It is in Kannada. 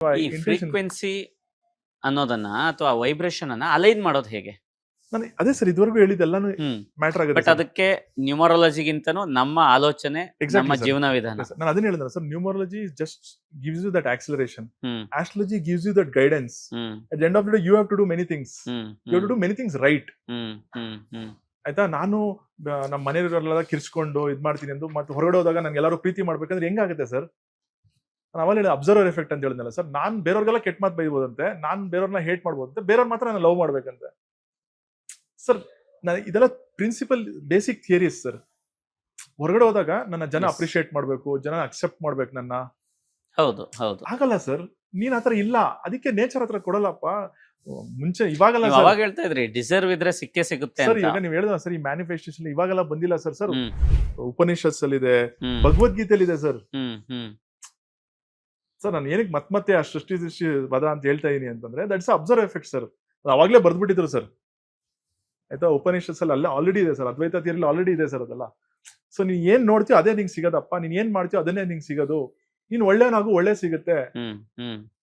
ಈ ಇಂಟೆನ್ಷನ್ ಫ್ರೀಕ್ವೆನ್ಸಿ ಅನ್ನೋದನ್ನ ಅಥವಾ ವೈಬ್ರೇಷನ್ ಅನ್ನ ಅಲೈನ್ ಮಾಡೋದು ಹೇಗೆ? ನಾನು ಅದೇ ಸರ್ ಇದುವರೆಗೂ ಹೇಳಿದ್ದೆಲ್ಲಾನು ಮ್ಯಾಟರ್ ಆಗುತ್ತೆ ಬಟ್ ಅದಕ್ಕೆ ನ್ಯೂಮರಾಲಜಿಗಿಂತನೂ ನಮ್ಮ ಆಲೋಚನೆ, ನಮ್ಮ ಜೀವನ ವಿಧಾನ. ನಾನು ಅದನ್ನ ಹೇಳಿದ್ರೆ sir, numerology just gives you that acceleration, hmm astrology gives you that guidance. Hmm at the end of the day you have to do many things, hmm you have to do many things right. Hmm hmm hmm ಆಯ್ತಾ? ನಾನು ನಮ್ಮ ಮನೆಯವರೆಲ್ಲ ಕಿರ್ಸ್ಕೊಂಡು ಇದ್ ಮಾಡ್ತೀನಿ ಎಂದು ಮತ್ತೆ ಹೊರಗಡೆ ಹೋದಾಗ ನನ್ಗೆ ಎಲ್ಲರೂ ಪ್ರೀತಿ ಮಾಡ್ಬೇಕಂದ್ರೆ ಹೆಂಗಾಗುತ್ತೆ ಸರ್? ನಾನು ಅವಾಗ ಹೇಳಿದ ಅಬ್ಸರ್ವರ್ ಎಫೆಕ್ಟ್ ಅಂತ ಹೇಳಿದ್ನಲ್ಲ ಸರ್, ನಾನ್ ಬೇರೆಯವ್ರಿಗೆಲ್ಲ ಕೆಟ್ಟ ಮಾತು ಬೈಬೋದಂತೆ, ನಾನ್ ಬೇರೆಯವ್ರನ್ನ ಹೇಟ್ ಮಾಡ್ಬೋದಂತೆ, ಬೇರೆಯವ್ರ ಮಾತ್ರ ನಾನು ಲವ್ ಮಾಡ್ಬೇಕಂತೆ. ಸರ್ ಇದೆಲ್ಲ ಪ್ರಿನ್ಸಿಪಲ್ ಬೇಸಿಕ್ ಥಿಯರೀಸ್ ಸರ್. ಹೊರಗಡೆ ಹೋದಾಗ ನನ್ನ ಜನ Yes. ಅಪ್ರಿಶಿಯೇಟ್ ಮಾಡ್ಬೇಕು, ಜನ ಅಕ್ಸೆಪ್ಟ್ ಮಾಡ್ಬೇಕು ನನ್ನ. ಹೌದು ಹೌದು. ಆಗಲ್ಲ ಸರ್, ನೀನ್ ಆತರ ಇಲ್ಲ, ಅದಕ್ಕೆ ನೇಚರ್ ಹತ್ರ ಕೊಡಲ್ಲಪ್ಪ. ಮುಂಚೆ ಇವಾಗಲ್ಲ ನೀವು ಸರ್. ಅವಾಗ ಹೇಳ್ತಾ ಇದ್ರಿ ಡಿಸರ್ವ್ ಇದ್ರೆ ಸಿಕ್ಕೇ ಸಿಗುತ್ತೆ ಸರ್ ಅಂತ. ಇವಾಗ ನೀವು ಹೇಳಿದ ಸರ್, ಈ ಮ್ಯಾನಿಫೆಸ್ಟೇಷನ್ ಇವಾಗೆಲ್ಲ ಬಂದಿಲ್ಲ ಸರ್. ಸರ್ ಹ್ಮ್ ಉಪನಿಷತ್ಸ್ ಅಲ್ಲಿ ಇದೆ, ಹ್ಮ್ ಭಗವದ್ಗೀತೆಯಲ್ಲಿ ಇದೆ ಸರ್. ಹ್ಮ್ ಹ್ಮ್ ಸರ್ ನಾನು ಏನಕ್ಕೆ ಮತ್ತೆ ಆ ಸೃಷ್ಟಿ ಪದ ಅಂತ ಹೇಳ್ತಾ ಇದೀನಿ ಅಂತಂದ್ರೆ, ದಟ್ಸ್ ಅಬ್ಸರ್ವ್ ಎಫೆಕ್ಟ್ ಸರ್. ಅವಾಗ್ಲೇ ಬರ್ದ್ಬಿಟ್ಟಿದ್ರು ಸರ್. ಆಯ್ತಾ? ಉಪನಿಷತ್ಸ್ ಅಲ್ಲಿ ಆಲ್ರೆಡಿ ಇದೆ ಸರ್, ಅದ್ವೈತ ಥಿಯರಿ ಆಲ್ರೆಡಿ ಇದೆ ಸರ್ ಅದೆಲ್ಲ. ಸೊ ನೀನ್ ಏನ್ ನೋಡ್ತೀಯೋ ಅದೇ ನಿಂಗೆ ಸಿಗೋದಪ್ಪ, ನೀನ್ ಏನ್ ಮಾಡ್ತೀಯೋ ಅದನ್ನೇ ನಿಂಗೆ ಸಿಗೋದು. ನೀನ್ ಒಳ್ಳೆನಾಗು ಒಳ್ಳೆ ಸಿಗುತ್ತೆ. ಹ್ಮ್ ಹ್ಮ್